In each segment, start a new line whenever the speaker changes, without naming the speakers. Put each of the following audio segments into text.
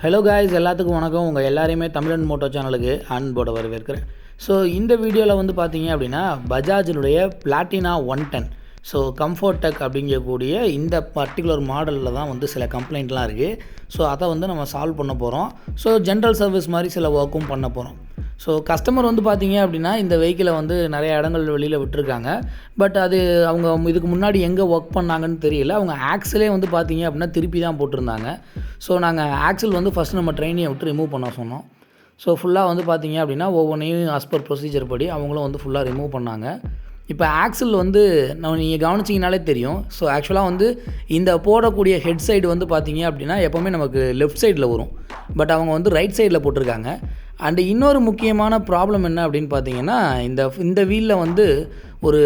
Hello guys, எல்லாத்துக்கும் வணக்கம். உங்கள் எல்லாரையுமே தமிழன் மோட்டோ சேனலுக்கு அன்போடு வரவேற்கிறேன். ஸோ இந்த வீடியோவில் வந்து பார்த்தீங்க அப்படின்னா பஜாஜினுடைய பிளாட்டினா 110 ஸோ கம்ஃபர்ட் டெக் அப்படிங்கக்கூடிய இந்த பர்டிகுலர் மாடலில் தான் வந்து சில கம்ப்ளைண்ட்லாம் இருக்குது. ஸோ அதை வந்து நம்ம சால்வ் பண்ண போகிறோம். ஸோ ஜென்ரல் சர்வீஸ் மாதிரி சில ஒர்க்கும் பண்ண போகிறோம். ஸோ கஸ்டமர் வந்து பார்த்தீங்க அப்படின்னா இந்த வெஹிக்கிளை வந்து நிறைய இடங்கள் வெளியில் விட்டுருக்காங்க. பட் அது அவங்க இதுக்கு முன்னாடி எங்கே ஒர்க் பண்ணாங்கன்னு தெரியல. அவங்க ஆக்சிலே வந்து பார்த்தீங்க அப்படின்னா திருப்பி தான் போட்டிருந்தாங்க. ஸோ நாங்கள் ஆக்சில் வந்து ஃபஸ்ட் நம்ம ட்ரெயினியை விட்டு ரிமூவ் பண்ண சொன்னோம். ஸோ ஃபுல்லாக வந்து பார்த்தீங்க அப்படின்னா ஒவ்வொன்றையும் ஆஸ் பர் ப்ரொசீஜர் படி அவங்களும் வந்து ஃபுல்லாக ரிமூவ் பண்ணாங்க. இப்போ ஆக்சில் வந்து நீங்கள் கவனிச்சிங்கனாலே தெரியும். ஸோ ஆக்சுவலாக வந்து இந்த போடக்கூடிய ஹெட் சைடு வந்து பார்த்தீங்க அப்படின்னா எப்போவுமே நமக்கு லெஃப்ட் சைடில் வரும். பட் அவங்க வந்து ரைட் சைடில் போட்டிருக்காங்க. அண்டு இன்னொரு முக்கியமான ப்ராப்ளம் என்ன அப்படின்னு பார்த்தீங்கன்னா இந்த வீலில் வந்து ஒரு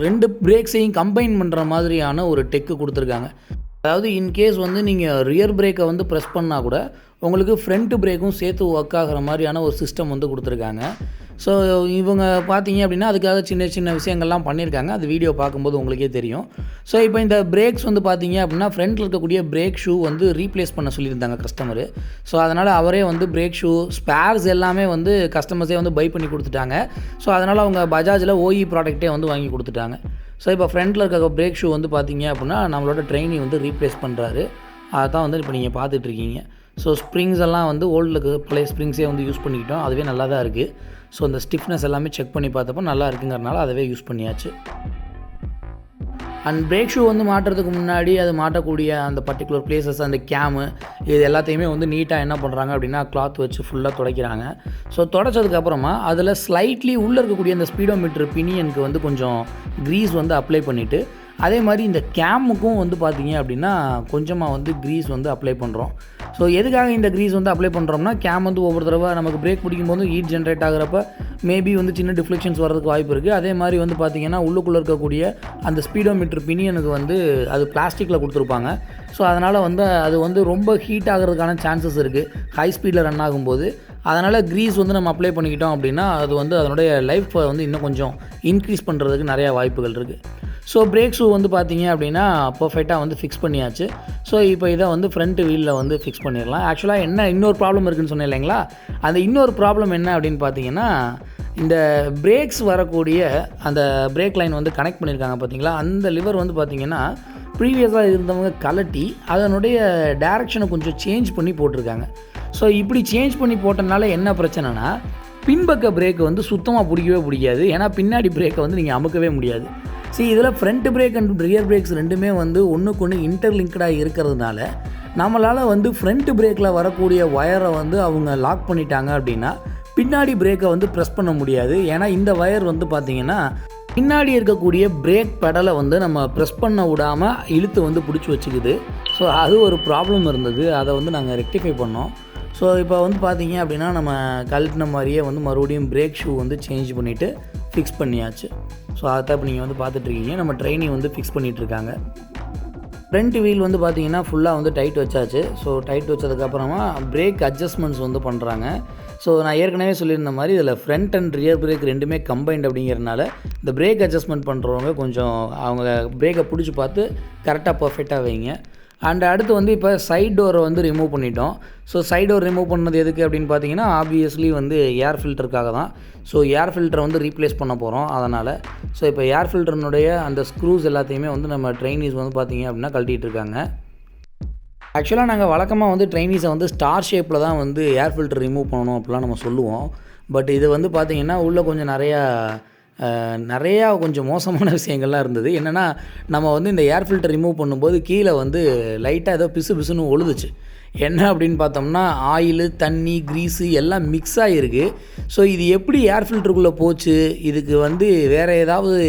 2 பிரேக்ஸையும் கம்பைன் பண்ணுற மாதிரியான ஒரு டெக்கு கொடுத்துருக்காங்க. அதாவது இன்கேஸ் வந்து நீங்கள் ரியர் பிரேக்கை வந்து ப்ரெஸ் பண்ணால் கூட உங்களுக்கு ஃப்ரண்ட் பிரேக்கும் சேர்த்து ஒர்க் ஆகிற மாதிரியான ஒரு சிஸ்டம் வந்து கொடுத்துருக்காங்க. ஸோ இவங்க பார்த்தீங்க அப்படின்னா அதுக்காக சின்ன சின்ன விஷயங்கள்லாம் பண்ணியிருக்காங்க. அது வீடியோ பார்க்கும்போது உங்களுக்கே தெரியும். ஸோ இப்போ இந்த பிரேக்ஸ் வந்து பார்த்தீங்க அப்படின்னா ஃப்ரண்ட்டில் இருக்கக்கூடிய பிரேக் ஷூ வந்து ரீப்ளேஸ் பண்ண சொல்லியிருந்தாங்க கஸ்டமரு. ஸோ அதனால் அவரே வந்து பிரேக் ஷூ ஸ்பேர்ஸ் எல்லாமே வந்து கஸ்டமர்ஸே வந்து பை பண்ணி கொடுத்துட்டாங்க. ஸோ அதனால் அவங்க பஜாஜில் ஓஇ ப்ராடக்ட்டே வந்து வாங்கி கொடுத்துட்டாங்க. ஸோ இப்போ ஃப்ரண்ட்டில் இருக்க பிரேக் ஷூ வந்து பார்த்தீங்க அப்படின்னா நம்மளோட ட்ரெயினி வந்து ரீப்ளேஸ் பண்ணுறாரு. அதை தான் வந்து இப்போ நீங்கள் பார்த்துட்ருக்கீங்க. ஸோ ஸ்ப்ரிங்ஸ் எல்லாம் வந்து ஓல்டுக்கு பழைய ஸ்ப்ரிங்ஸே வந்து யூஸ் பண்ணிக்கிட்டோம். அதுவே நல்லா தான் இருக்குது. ஸோ அந்த ஸ்டிஃப்னஸ் எல்லாமே செக் பண்ணி பார்த்தப்போ நல்லா இருக்குங்கிறனால அதவே யூஸ் பண்ணியாச்சு. அண்ட் பிரேக் ஷூ வந்து மாட்டுறதுக்கு முன்னாடி அது மாட்டக்கூடிய அந்த பர்டிகுலர் பிளேசஸ் அந்த கேமு இது எல்லாத்தையுமே வந்து நீட்டாக என்ன பண்ணுறாங்க அப்படின்னா கிளாத் வச்சு ஃபுல்லாக துடைக்கிறாங்க. ஸோ துடைச்சதுக்கப்புறமா அதில் ஸ்லைட்லி உள்ளே இருக்கக்கூடிய அந்த ஸ்பீடோமீட்டர் பினியனுக்கு வந்து கொஞ்சம் க்ரீஸ் வந்து அப்ளை பண்ணிவிட்டு அதே மாதிரி இந்த கேமுக்கும் வந்து பார்த்தீங்க அப்படின்னா கொஞ்சமாக வந்து க்ரீஸ் வந்து அப்ளை பண்ணுறோம். ஸோ எதுக்காக இந்த க்ரீஸ் வந்து அப்ளை பண்ணுறோம்னா கேம் வந்து ஒவ்வொரு தடவை நமக்கு பிரேக் பிடிக்கும்போது ஹீட் ஜென்ரேட் ஆகிறப்ப மேபி வந்து சின்ன டிஃப்ளெக்ஷன்ஸ் வர்றதுக்கு வாய்ப்பு இருக்குது. அதே மாதிரி வந்து பார்த்திங்கன்னா உள்ளுக்குள்ளே இருக்கக்கூடிய அந்த ஸ்பீடோமீட்டர் பினியனுக்கு வந்து அது பிளாஸ்டிக்கில் கொடுத்துருப்பாங்க. ஸோ அதனால் வந்து அது வந்து ரொம்ப ஹீட் ஆகிறதுக்கான சான்சஸ் இருக்குது ஹை ஸ்பீடில் ரன் ஆகும்போது. அதனால் க்ரீஸ் வந்து நம்ம அப்ளை பண்ணிக்கிட்டோம் அப்படின்னா அது வந்து அதனுடைய லைஃப்பை வந்து இன்னும் கொஞ்சம் இன்க்ரீஸ் பண்ணுறதுக்கு நிறையா வாய்ப்புகள் இருக்குது. ஸோ பிரேக் ஷூ வந்து பார்த்தீங்க அப்படின்னா பர்ஃபெக்டாக வந்து ஃபிக்ஸ் பண்ணியாச்சு. ஸோ இப்போ இதை வந்து ஃப்ரண்ட் வீலில் வந்து ஃபிக்ஸ் பண்ணிடலாம். ஆக்சுவலாக என்ன இன்னொரு ப்ராப்ளம் இருக்குதுன்னு சொன்னேன் இல்லைங்களா, அந்த இன்னொரு ப்ராப்ளம் என்ன அப்படின்னு பார்த்தீங்கன்னா இந்த பிரேக்ஸ் வரக்கூடிய அந்த பிரேக் லைன் வந்து கனெக்ட் பண்ணியிருக்காங்க பார்த்தீங்களா, அந்த லிவர் வந்து பார்த்திங்கன்னா ப்ரீவியஸாக இருந்தவங்க கலட்டி அதனுடைய டைரக்ஷனை கொஞ்சம் சேஞ்ச் பண்ணி போட்டிருக்காங்க. ஸோ இப்படி சேஞ்ச் பண்ணி போட்டனால என்ன பிரச்சனைனா பின்பக்க பிரேக்கு வந்து சுத்தமாக பிடிக்கவே பிடிக்காது. ஏன்னா பின்னாடி பிரேக்கை வந்து நீங்கள் அமுக்கவே முடியாது. இதில் front brake and rear brakes ரெண்டுமே வந்து ஒன்றுக்கு ஒன்று இன்டர்லிங்க்டாக இருக்கிறதுனால நம்மளால் வந்து ஃப்ரண்ட் பிரேக்கில் வரக்கூடிய ஒயரை வந்து அவங்க லாக் பண்ணிட்டாங்க அப்படின்னா பின்னாடி பிரேக்கை வந்து ப்ரெஸ் பண்ண முடியாது. ஏன்னா இந்த ஒயர் வந்து பார்த்திங்கன்னா பின்னாடி இருக்கக்கூடிய பிரேக் பெடலை வந்து நம்ம ப்ரெஸ் பண்ண விடாமல் இழுத்து வந்து பிடிச்சி வச்சுக்குது. ஸோ அது ஒரு ப்ராப்ளம் இருந்தது. அதை வந்து நாங்கள் ரெக்டிஃபை பண்ணோம். ஸோ இப்போ வந்து பார்த்திங்க அப்படின்னா நம்ம கழட்டின மாதிரியே வந்து மறுபடியும் பிரேக் ஷூ வந்து சேஞ்ச் பண்ணிவிட்டு ஃபிக்ஸ் பண்ணியாச்சு. ஸோ அதான் இப்போ நீங்கள் வந்து பார்த்துட்ருக்கீங்க. நம்ம ட்ரெயினிங் வந்து ஃபிக்ஸ் பண்ணிகிட்ருக்காங்க. ஃப்ரண்ட் வீல் வந்து பார்த்திங்கன்னா ஃபுல்லாக வந்து டைட் வச்சாச்சு. ஸோ டைட் வச்சதுக்கப்புறமா பிரேக் அட்ஜஸ்ட்மெண்ட்ஸ் வந்து பண்ணுறாங்க. ஸோ நான் ஏற்கனவே சொல்லியிருந்த மாதிரி இதில் ஃப்ரண்ட் அண்ட் ரியர் பிரேக் ரெண்டுமே கம்பைன்ட் அப்படிங்கிறனால இந்த பிரேக் அட்ஜஸ்ட்மெண்ட் பண்ணுறவங்க கொஞ்சம் அவங்க பிரேக்கை பிடிச்சி பார்த்து கரெக்டாக பர்ஃபெக்டாக வைங்க. அண்ட் அடுத்து வந்து இப்போ சைட் டோரை வந்து ரிமூவ் பண்ணிட்டோம். ஸோ சைட் டோர் ரிமூவ் பண்ணது எதுக்கு அப்படின்னு பார்த்தீங்கன்னா ஆப்வியஸ்லி வந்து ஏர் ஃபில்டருக்காக தான். ஸோ ஏர் ஃபில்டரை வந்து ரீப்ளேஸ் பண்ண போகிறோம் அதனால். ஸோ இப்போ ஏர் ஃபில்டர்னுடைய அந்த ஸ்க்ரூஸ் எல்லாத்தையுமே வந்து நம்ம ட்ரெயினிஸ் வந்து பார்த்திங்க அப்படின்னா கழட்டிகிட்டு இருக்காங்க. ஆக்சுவலாக நாங்கள் வழக்கமாக வந்து ட்ரெயினிஸை வந்து ஸ்டார் ஷேப்பில் தான் வந்து ஏர் ஃபில்டர் ரிமூவ் பண்ணணும் அப்படிலாம் நம்ம சொல்லுவோம். பட் இது வந்து பார்த்திங்கன்னா உள்ளே கொஞ்சம் நிறையா கொஞ்சம் மோசமான விஷயங்கள்லாம் இருந்தது. என்னென்னா நம்ம வந்து இந்த ஏர் ஃபில்டர் ரிமூவ் பண்ணும்போது கீழே வந்து லைட்டாக ஏதோ பிசுன்னு ஒழுதுச்சு. என்ன அப்படின்னு பார்த்தோம்னா ஆயிலு தண்ணி க்ரீஸு எல்லாம் மிக்ஸ் ஆகிருக்கு. ஸோ இது எப்படி ஏர் ஃபில்டருக்குள்ளே போச்சு, இதுக்கு வந்து வேறு ஏதாவது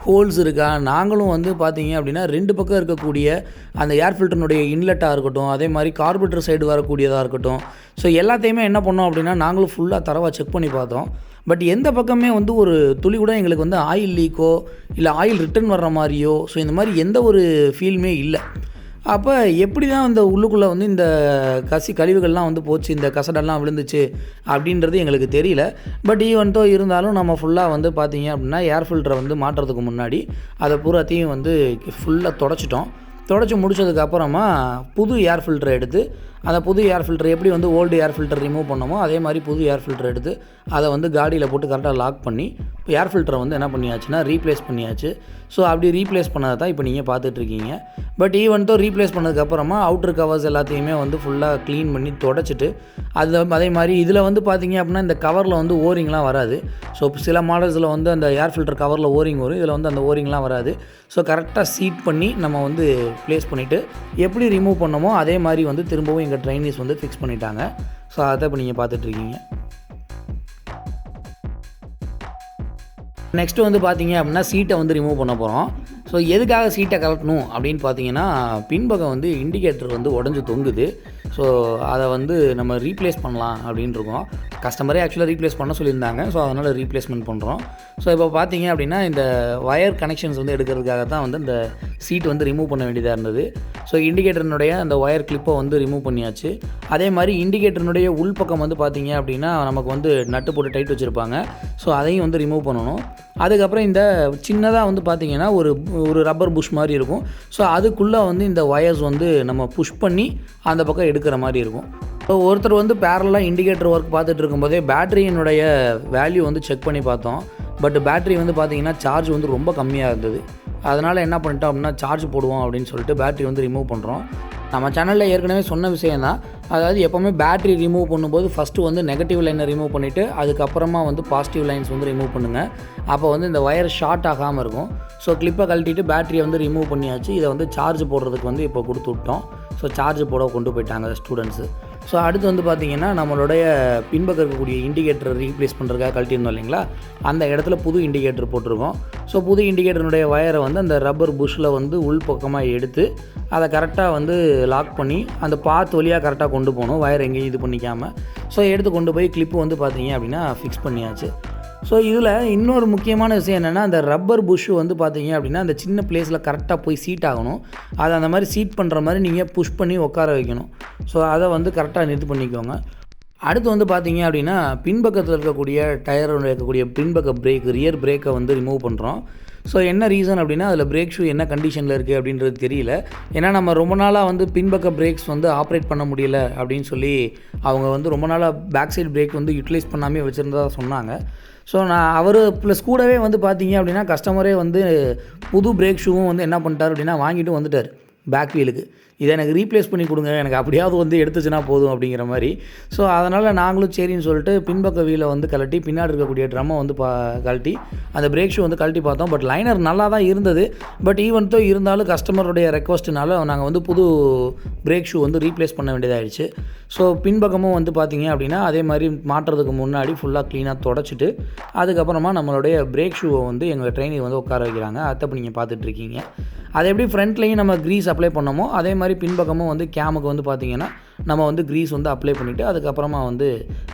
ஹோல்ஸ் இருக்கா? நாங்களும் வந்து பார்த்தீங்க அப்படின்னா 2 பக்கம் இருக்கக்கூடிய அந்த ஏர் ஃபில்டர்னுடைய இன்லெட்டாக இருக்கட்டும், அதே மாதிரி கார்பரேட்டர் சைடு வரக்கூடியதாக இருக்கட்டும், ஸோ எல்லாத்தையுமே என்ன பண்ணோம் அப்படின்னா நாங்களும் ஃபுல்லாக தரவாக செக் பண்ணி பார்த்தோம். பட் எந்த பக்கமே வந்து ஒரு துளி கூட எங்களுக்கு வந்து ஆயில் லீக்கோ இல்லை ஆயில் ரிட்டர்ன் வர்ற மாதிரியோ ஸோ இந்த மாதிரி எந்த ஒரு ஃபீலுமே இல்லை. அப்போ எப்படி தான் இந்த உள்ளுக்குள்ளே வந்து இந்த கழிவுகள்லாம் வந்து போச்சு, இந்த கசடெல்லாம் விழுந்துச்சு அப்படின்றது எங்களுக்கு தெரியல. பட் ஈவென்ட்டோ இருந்தாலும் நம்ம ஃபுல்லாக வந்து பார்த்திங்க அப்படின்னா ஏர் ஃபில்டரை வந்து மாட்டுறதுக்கு முன்னாடி அதை பூராத்தையும் வந்து ஃபுல்லாக தொடச்சி முடித்ததுக்கப்புறமா புது ஏர் ஃபில்டரை எடுத்து அந்த புது ஏர் ஃபில்டர் எப்படி வந்து ஓல்டு ஏர் ஃபில்டர் ரிமூவ் பண்ணோமோ அதே மாதிரி புது ஏர் ஃபில்டர் எடுத்து அதை வந்து காடியில் போட்டு கரெக்டாக லாக் பண்ணி இப்போ ஏர் ஃபில்டரை வந்து என்ன பண்ணியாச்சுன்னா ரீப்ளேஸ் பண்ணியாச்சு. ஸோ அப்படி ரீப்ளேஸ் பண்ணதை தான் இப்போ நீங்கள் பார்த்துட்ருக்கீங்க. பட் ஈவன்ட்டோ ரீப்ளேஸ் பண்ணதுக்கப்புறமா அவுட்ரு கவர்ஸ் எல்லாத்தையுமே வந்து ஃபுல்லாக க்ளீன் பண்ணி தொடச்சிட்டு அதே மாதிரி இதில் வந்து பார்த்திங்க அப்படின்னா இந்த கவரில் வந்து ஓரிங்லாம் வராது. ஸோ சில மாடல்ஸில் வந்து அந்த ஏர் ஃபில்டர் கவரில் ஓரிங் வரும், இதில் வந்து அந்த ஓரிங்லாம் வராது. ஸோ கரெக்டாக சீட் பண்ணி நம்ம வந்து ப்ளேஸ் பண்ணிவிட்டு எப்படி ரிமூவ் பண்ணோமோ அதே மாதிரி வந்து திரும்பவும் எங்கள் ட்ரைனீஸ் வந்து ஃபிக்ஸ் பண்ணிட்டாங்க. ஸோ அதை இப்போ நீங்கள் பார்த்துட்ருக்கீங்க. நெக்ஸ்ட்டு வந்து பார்த்திங்க அப்படின்னா சீட்டை வந்து ரிமூவ் பண்ண போகிறோம். ஸோ எதுக்காக சீட்டை கலட்டணும் அப்படின்னு பார்த்தீங்கன்னா பின்பக்கம் வந்து இண்டிகேட்டர் வந்து உடஞ்சி தொங்குது. ஸோ அதை வந்து நம்ம ரீப்ளேஸ் பண்ணலாம் அப்படின்ட்டுருக்கோம். கஸ்டமரே ஆக்சுவலாக ரீப்ளேஸ் பண்ண சொல்லியிருந்தாங்க. ஸோ அதனால் ரீப்ளேஸ்மெண்ட் பண்ணுறோம். ஸோ இப்போ பார்த்தீங்க அப்படின்னா இந்த ஒயர் கனெக்ஷன்ஸ் வந்து எடுக்கிறதுக்காக தான் வந்து இந்த சீட் வந்து ரிமூவ் பண்ண வேண்டியதாக இருந்தது. ஸோ இண்டிகேட்டர்னுடைய அந்த ஒயர் கிளிப்பை வந்து ரிமூவ் பண்ணியாச்சு. அதே மாதிரி இண்டிகேட்டர்னுடைய உள்பக்கம் வந்து பார்த்திங்க அப்படின்னா நமக்கு வந்து நட்டு போட்டு டைட் வச்சுருப்பாங்க. ஸோ அதையும் வந்து ரிமூவ் பண்ணணும். அதுக்கப்புறம் இந்த சின்னதாக வந்து பார்த்திங்கன்னா ஒரு ரப்பர் புஷ் மாதிரி இருக்கும். ஸோ அதுக்குள்ளே வந்து இந்த ஒயர்ஸ் வந்து நம்ம புஷ் பண்ணி அந்த பக்கம் எடுக்கிற மாதிரி இருக்கும். ஸோ ஒருத்தர் வந்து பேரலாக இண்டிகேட்டர் ஒர்க் பார்த்துட்டு இருக்கும்போதே பேட்டரியினுடைய வேல்யூ வந்து செக் பண்ணி பார்த்தோம். பட் பேட்டரி வந்து பார்த்திங்கன்னா சார்ஜ் வந்து ரொம்ப கம்மியாக இருந்தது. அதனால் என்ன பண்ணிட்டோம் அப்படின்னா சார்ஜ் போடுவோம் அப்படின்னு சொல்லிட்டு பேட்டரி வந்து ரிமூவ் பண்ணுறோம். நம்ம சேனலில் ஏற்கனவே சொன்ன விஷயம் தான். அதாவது எப்போவுமே பேட்டரி ரிமூவ் பண்ணும்போது ஃபஸ்ட்டு வந்து நெகட்டிவ் லைனை ரிமூவ் பண்ணிவிட்டு அதுக்கப்புறமா வந்து பாசிட்டிவ் லைன்ஸ் வந்து ரிமூவ் பண்ணுங்கள். அப்போ வந்து இந்த ஒயர் ஷார்ட் ஆகாமல் இருக்கும். ஸோ கிளிப்பை கழட்டிட்டு பேட்டரியை வந்து ரிமூவ் பண்ணியாச்சு. இதை வந்து சார்ஜ் போடுறதுக்கு வந்து இப்போ கொடுத்து விட்டோம். ஸோ சார்ஜ் போட கொண்டு போயிட்டாங்க ஸ்டூடெண்ட்ஸு. ஸோ அடுத்து வந்து பார்த்திங்கன்னா நம்மளுடைய பின்பக்கம் இருக்கக்கூடிய இண்டிகேட்டர் ரீப்ளேஸ் பண்ணுறதுக்காக கழட்டியிருந்தோம் இல்லைங்களா, அந்த இடத்துல புது இண்டிகேட்டர் போட்டிருக்கோம். ஸோ புது இண்டிகேட்டருடைய ஒயரை வந்து அந்த ரப்பர் புஷ்ஷில் வந்து உள்பக்கமாக எடுத்து அதை கரெக்டாக வந்து லாக் பண்ணி அந்த பாத் வழியாக கரெக்டாக கொண்டு போகணும், ஒயர் எங்கேயும் இது பண்ணிக்காமல். ஸோ எடுத்து கொண்டு போய் கிளிப்பு வந்து பார்த்திங்க அப்படின்னா ஃபிக்ஸ் பண்ணியாச்சு. ஸோ இதில் இன்னொரு முக்கியமான விஷயம் என்னென்னா அந்த ரப்பர் புஷ்ஷு வந்து பார்த்திங்க அப்படின்னா அந்த சின்ன பிளேஸில் கரெக்டாக போய் சீட் ஆகணும். அதை அந்த மாதிரி சீட் பண்ணுற மாதிரி நீங்கள் புஷ் பண்ணி உட்கார வைக்கணும். ஸோ அதை வந்து கரெக்டாக இது பண்ணிக்கோங்க. அடுத்து வந்து பார்த்திங்க அப்படின்னா பின்பக்கத்தில் இருக்கக்கூடிய டயரில் இருக்கக்கூடிய பின்பக்க பிரேக் ரியர் பிரேக்கை வந்து ரிமூவ் பண்ணுறோம். ஸோ என்ன ரீசன் அப்படின்னா அதில் பிரேக் ஷூ என்ன கண்டிஷனில் இருக்குது அப்படின்றது தெரியல. ஏன்னா நம்ம ரொம்ப நாளாக வந்து பின்பக்க பிரேக்ஸ் வந்து ஆப்ரேட் பண்ண முடியல அப்படின்னு சொல்லி அவங்க வந்து ரொம்ப நாளாக பேக் சைடு பிரேக் வந்து யூட்டிலைஸ் பண்ணாமே வச்சுருந்ததா சொன்னாங்க. ஸோ அவர் ப்ளஸ் கூடவே வந்து பார்த்திங்க அப்படின்னா கஸ்டமரே வந்து புது பிரேக் ஷூவும் வந்து என்ன பண்ணிட்டார் அப்படின்னா வாங்கிட்டு வந்துட்டார் பேக் வீலுக்கு. இதை எனக்கு ரீப்ளேஸ் பண்ணி கொடுங்க, எனக்கு அப்படியாவது வந்து எடுத்துச்சுன்னா போதும் அப்படிங்கிற மாதிரி. ஸோ அதனால் நாங்களும் சரின்னு சொல்லிட்டு பின்பக்க வீலை வந்து கழட்டி பின்னாடி இருக்கக்கூடிய ட்ரம்மை வந்து கழட்டி அந்த பிரேக் ஷூ வந்து கழட்டி பார்த்தோம். பட் லைனர் நல்லா தான் இருந்தது. பட் ஈவன்த்தோ இருந்தாலும் கஸ்டமருடைய ரெக்வஸ்ட்னால நாங்கள் வந்து புது பிரேக் ஷூ வந்து ரீப்ளேஸ் பண்ண வேண்டியதாகிடுச்சு. ஸோ பின்பக்கமும் வந்து பார்த்திங்க அப்படின்னா அதே மாதிரி மாட்டுறதுக்கு முன்னாடி ஃபுல்லாக க்ளீனாக தொடச்சிட்டு அதுக்கப்புறமா நம்மளுடைய பிரேக் ஷூவை வந்து எங்கள் ட்ரெயினில் வந்து உட்கார வைக்கிறாங்க. அதை இப்போ நீங்கள் பார்த்துட்ருக்கீங்க. அது எப்படி ஃப்ரண்ட்லேயும் நம்ம க்ரீஸ் அப்ளை பண்ணோமோ அதே மாதிரி பின்பக்கமும் வந்து கேமுக்கு வந்து பார்த்திங்கன்னா நம்ம வந்து க்ரீஸ் வந்து அப்ளை பண்ணிவிட்டு அதுக்கப்புறமா வந்து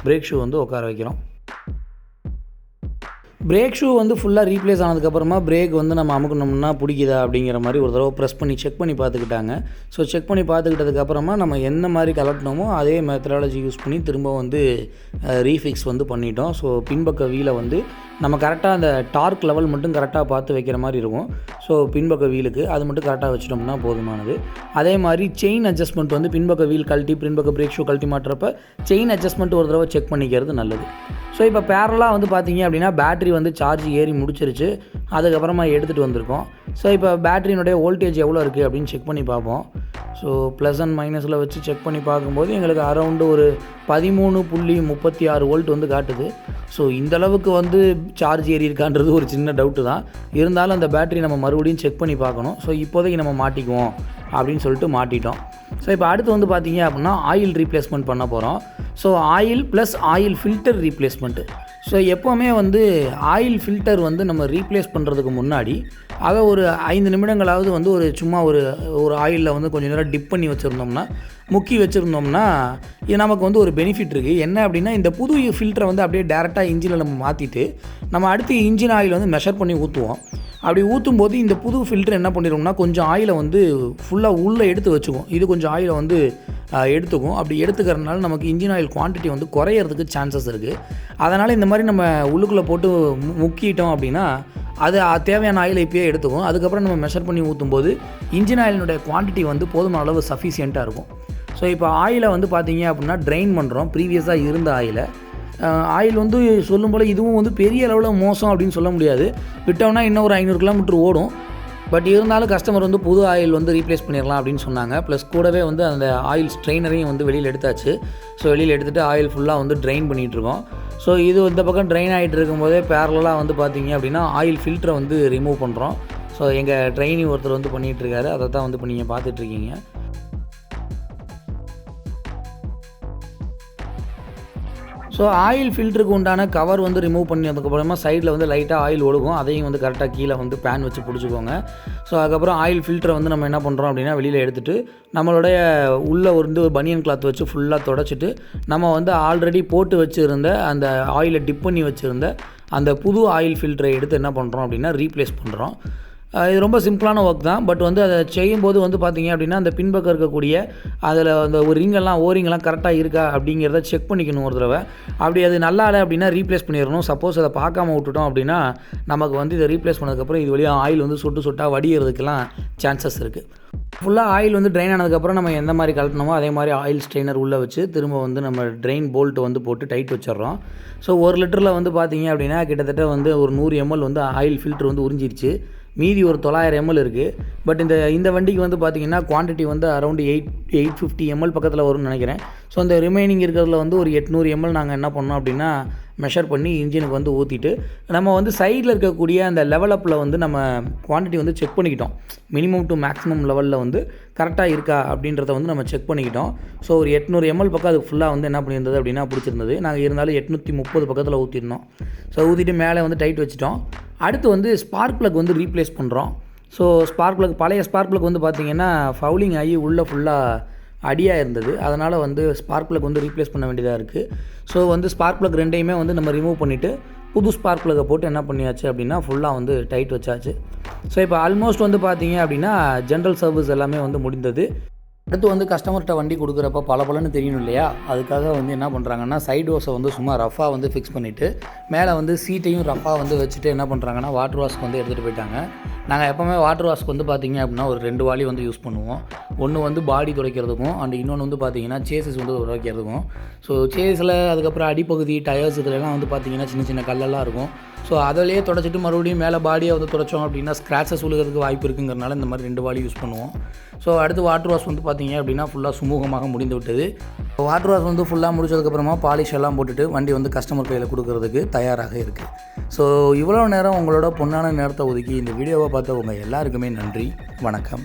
பிரேக் ஷூ வந்து உட்கார வைக்கிறோம். பிரேக் ஷூ வந்து ஃபுல்லாக ரீப்ளேஸ் ஆனதுக்கப்புறமா பிரேக் வந்து நம்ம அமுக்கணும்னா பிடிக்குதா அப்படிங்கிற மாதிரி ஒரு தடவை ப்ரெஸ் பண்ணி செக் பண்ணி பார்த்துக்கிட்டாங்க. ஸோ செக் பண்ணி பார்த்துக்கிட்டதுக்கப்புறமா நம்ம எந்த மாதிரி கலட்டினோமோ அதே மெத்தடாலஜி யூஸ் பண்ணி திரும்ப வந்து ரீஃபிக்ஸ் வந்து பண்ணிட்டோம். ஸோ பின்பக்க வீலை வந்து நம்ம கரெக்டாக அந்த டார்க் லெவல் மட்டும் கரெக்டாக பார்த்து வைக்கிற மாதிரி இருக்கும். ஸோ பின்பக்க வீலுக்கு அது மட்டும் கரெக்டாக வச்சிட்டோம்னா போதுமானது. அதே மாதிரி செயின் அட்ஜஸ்ட்மெண்ட் வந்து பின்பக்க வீல் கழட்டி பின்பக்க பிரேக் ஷூ கழட்டி மாட்டுறப்ப செயின் அட்ஜஸ்ட்மெண்ட் ஒரு தடவை செக் பண்ணிக்கிறது நல்லது. ஸோ இப்போ பேரலாக வந்து பார்த்திங்க அப்படின்னா பேட்ரி வந்து சார்ஜ் ஏறி முடிச்சிருச்சு. அதுக்கப்புறமா எடுத்துகிட்டு வந்திருக்கோம். ஸோ இப்போ பேட்டரியினுடைய வோல்டேஜ் எவ்வளோ இருக்குது அப்படின்னு செக் பண்ணி பார்ப்போம். ஸோ ப்ளஸ் அண்ட் மைனஸில் வச்சு செக் பண்ணி பார்க்கும்போது எங்களுக்கு அரௌண்டு ஒரு 13.36 வோல்ட் வந்து காட்டுது. ஸோ இந்தளவுக்கு வந்து சார்ஜ் ஏறி இருக்கான்றது ஒரு சின்ன டவுட்டு தான். இருந்தாலும் அந்த பேட்டரி நம்ம மறுபடியும் செக் பண்ணி பார்க்கணும். ஸோ இப்போதைக்கு நம்ம மாட்டிக்குவோம் அப்படின்னு சொல்லிட்டு மாட்டிட்டோம். ஸோ இப்போ அடுத்து வந்து பார்த்திங்க அப்படின்னா ஆயில் ரீப்ளேஸ்மெண்ட் பண்ண போகிறோம். So oil plus oil filter replacement. So எப்போவுமே வந்து ஆயில் ஃபில்டர் வந்து நம்ம ரீப்ளேஸ் பண்ணுறதுக்கு முன்னாடி அதை ஒரு 5 நிமிடங்களாவது வந்து சும்மா ஒரு ஆயிலில் வந்து கொஞ்சம் நேரம் டிப் பண்ணி வச்சுருந்தோம்னா முக்கி வச்சுருந்தோம்னா இது நமக்கு வந்து ஒரு பெனிஃபிட் இருக்குது. என்ன அப்படின்னா இந்த புது ஃபில்டரை வந்து அப்படியே டேரெக்டாக இன்ஜினில் நம்ம மாற்றிட்டு நம்ம அடுத்து இன்ஜின் ஆயில் வந்து மெஷர் பண்ணி ஊற்றுவோம். அப்படி ஊற்றும் போது இந்த புது ஃபில்டர் என்ன பண்ணிடுவோம்னா கொஞ்சம் ஆயிலை வந்து ஃபுல்லாக உள்ளே எடுத்து வச்சுக்கும். இது கொஞ்சம் ஆயிலை வந்து எடுத்துக்கும். அப்படி எடுத்துக்கிறதுனால நமக்கு இன்ஜின் ஆயில் குவான்டிட்டி வந்து குறையிறதுக்கு சான்சஸ் இருக்குது. அதனால் இந்த மாதிரி நம்ம உள்ளுக்குள்ளே போட்டு முக்கிட்டோம் அப்படின்னா அது தேவையான ஆயிலை இப்போயே எடுத்துக்கும். அதுக்கப்புறம் நம்ம மெஷர் பண்ணி ஊற்றும்போது இன்ஜின் ஆயிலினுடைய குவான்டிட்டி வந்து போதுமான அளவு சஃபிஷியண்ட்டாக இருக்கும். ஸோ இப்போ ஆயிலை வந்து பார்த்தீங்க அப்படின்னா ட்ரைன் பண்ணுறோம், ப்ரீவியஸாக இருந்த ஆயிலை. ஆயில் வந்து சொல்லும் போல் இதுவும் வந்து பெரிய அளவில் மோசம் அப்படின்னு சொல்ல முடியாது. விட்டோம்னா இன்னும் ஒரு 500 கிலோமீட்டர் ஓடும். பட் இருந்தாலும் கஸ்டமர் வந்து புது ஆயில் வந்து ரீப்ளேஸ் பண்ணிடலாம் அப்படின்னு சொன்னாங்க. ப்ளஸ் கூடவே வந்து அந்த ஆயில் ஸ்ட்ரெயினரையும் வந்து வெளியில் எடுத்தாச்சு. ஸோ வெளியில் எடுத்துகிட்டு ஆயில் ஃபுல்லாக வந்து ட்ரைன் பண்ணிகிட்ருக்கோம். ஸோ இது இந்த பக்கம் ட்ரைன் ஆகிட்டு இருக்கும்போதே பேரலாக வந்து பார்த்திங்க அப்படின்னா ஆயில் ஃபில்டரை வந்து ரிமூவ் பண்ணுறோம். ஸோ எங்கள் ட்ரைனி ஒருத்தர் வந்து பண்ணிகிட்ருக்காரு, அதை தான் வந்து இப்போ நீங்கள் பார்த்துட்ருக்கீங்க. ஸோ ஆயில் ஃபில்டருக்கு உண்டான கவர் வந்து ரிமூவ் பண்ணதுக்கப்புறமா சைடில் வந்து லைட்டாக ஆயில் ஒழுகும், அதையும் வந்து கரெக்டாக கீழே வந்து பேன் வச்சு பிடிச்சிக்கோங்க. ஸோ அதுக்கப்புறம் ஆயில் ஃபில்டரை வந்து நம்ம என்ன பண்ணுறோம் அப்படின்னா வெளியில் எடுத்துகிட்டு நம்மளுடைய உள்ளே வந்து ஒரு பனியன் கிளாத் வச்சு ஃபுல்லாக தொடச்சிட்டு நம்ம வந்து ஆல்ரெடி போட்டு வச்சுருந்த அந்த ஆயிலை டிப் பண்ணி வச்சுருந்த அந்த புது ஆயில் ஃபில்டரை எடுத்து என்ன பண்ணுறோம் அப்படின்னா ரீப்ளேஸ் பண்ணுறோம். இது ரொம்ப சிம்பிளான ஒர்க் தான். பட் வந்து அதை செய்யும்போது வந்து பார்த்திங்க அப்படின்னா அந்த பின்பக்கம் இருக்கக்கூடிய அதில் அந்த ஒரு ஓரிங்கெல்லாம் கரெக்டாக இருக்கா அப்படிங்கிறத செக் பண்ணிக்கணும் ஒரு தடவை. அப்படி அது நல்லா இல்லை அப்படின்னா ரீப்ளேஸ் பண்ணிடணும். சப்போஸ் அதை பார்க்காம விட்டுட்டோம் அப்படின்னா நமக்கு வந்து இதை ரீப்ளேஸ் பண்ணதுக்கப்புறம் இது வழியாக ஆயில் வந்து சொட்டாக வடிகிறதுக்கெல்லாம் சான்சஸ் இருக்குது. ஃபுல்லாக ஆயில் வந்து ட்ரைன் ஆனதுக்கப்புறம் நம்ம எந்த மாதிரி கலட்டினோமோ அதே மாதிரி ஆயில் ஸ்ட்ரெயினர் உள்ளே வச்சு திரும்ப வந்து நம்ம ட்ரெயின் போல்ட்டு வந்து போட்டு டைட் வச்சிடறோம். ஸோ 1 லிட்டரில் வந்து பார்த்திங்க அப்படின்னா கிட்டத்தட்ட வந்து ஒரு 100 ml வந்து ஆயில் ஃபில்ட்ரு வந்து உறிஞ்சிருச்சு. மீதி ஒரு 900 ml இருக்குது. பட் இந்த வண்டிக்கு வந்து பார்த்திங்கன்னா குவான்டிட்டி வந்து அரௌண்ட் 850 ml பக்கத்தில் வரும்னு நினைக்கிறேன். ஸோ அந்த ரிமைனிங் இருக்கிறதுல வந்து ஒரு 800 ml நாங்கள் என்ன பண்ணோம் அப்படின்னா மெஷர் பண்ணி இன்ஜினுக்கு வந்து ஊற்றிட்டு நம்ம வந்து சைடில் இருக்கக்கூடிய அந்த லெவலப்பில் வந்து நம்ம குவான்டிட்டி வந்து செக் பண்ணிக்கிட்டோம். மினிமம் டு மேக்ஸிமம் லெவலில் வந்து கரெக்டாக இருக்கா அப்படின்றத வந்து நம்ம செக் பண்ணிக்கிட்டோம். ஸோ ஒரு 800 ml பக்கம் அதுக்கு ஃபுல்லாக வந்து என்ன பண்ணியிருந்தது அப்படின்னா பிடிச்சிருந்தது. நாங்கள் இருந்தாலும் 830 பக்கத்தில் ஊற்றிருந்தோம். ஸோ ஊற்றிட்டு மேலே வந்து டைட் வச்சுட்டோம். அடுத்து வந்து ஸ்பார்க் ப்ளக் வந்து ரீப்ளேஸ் பண்ணுறோம். ஸோ பழைய ஸ்பார்க் ப்ளக் வந்து பார்த்திங்கன்னா ஃபவுலிங் ஆகி உள்ளே ஃபுல்லாக அடியாக இருந்தது. அதனால் வந்து ஸ்பார்க் ப்ளக் வந்து ரீப்ளேஸ் பண்ண வேண்டியதாக இருக்குது. ஸோ வந்து ஸ்பார்க் ப்ளக் ரெண்டையுமே வந்து நம்ம ரிமூவ் பண்ணிவிட்டு புது ஸ்பார்க் ப்ளக்கை போட்டு என்ன பண்ணியாச்சு அப்படின்னா ஃபுல்லாக வந்து டைட் வச்சாச்சு. ஸோ இப்போ ஆல்மோஸ்ட் வந்து பார்த்திங்க அப்படின்னா ஜென்ரல் சர்வீஸ் எல்லாமே வந்து முடிந்தது. அடுத்து வந்து கஸ்டமர்கிட்ட வண்டி கொடுக்குறப்ப பலன்னு தெரியணும் இல்லையா, அதுக்காக வந்து என்ன பண்ணுறாங்கன்னா சைட் வாஷை வந்து சும்மா ரஃபாக வந்து ஃபிக்ஸ் பண்ணிவிட்டு மேலே வந்து சீட்டையும் ரஃபாக வந்து வச்சுட்டு என்ன பண்ணுறாங்கன்னா வாட்டர் வாஷ்க்கு வந்து எடுத்துகிட்டு போயிட்டாங்க. நாங்கள் எப்போவுமே வாட்டர் வாஷ்க்கு வந்து பார்த்திங்க அப்படின்னா ஒரு 2 வாளி வந்து யூஸ் பண்ணுவோம். ஒன்று வந்து பாடி துடைக்கிறதுக்கும் அண்ட் இன்னொன்று வந்து பார்த்திங்கன்னா சேஸஸ் வந்து துடைக்கிறதுக்கும். ஸோ சேஸில் அதுக்கப்புறம் அடிப்பகுதி டயர்ஸ் இதெல்லாம் வந்து பார்த்திங்கன்னா சின்ன கல்லெல்லாம் இருக்கும். ஸோ அதிலேயே தொடச்சிட்டு மறுபடியும் மேலே பாடியை வந்து துடைச்சோம் அப்படின்னா ஸ்க்ராச்சஸ் விழுகிறதுக்கு வாய்ப்பு இருக்குங்கிறனால இந்த மாதிரி 2 வாளி யூஸ் பண்ணுவோம். ஸோ அடுத்து வாட்டர் வாஷ் வந்து பார்த்திங்க அப்படின்னா ஃபுல்லாக சுமூகமாக முடிந்து விட்டது. வாட்டர் வாஷ் வந்து ஃபுல்லாக முடிச்சதுக்கப்புறமா பாலிஷ் எல்லாம் போட்டுட்டு வண்டி வந்து கஸ்டமர் கையில் கொடுக்கறதுக்கு தயாராக இருக்குது. ஸோ இவ்வளோ நேரம் உங்களோட பொன்னான நேரத்தை ஒதுக்கி இந்த வீடியோவை பார்த்த உங்கள் எல்லாருக்குமே நன்றி. வணக்கம்.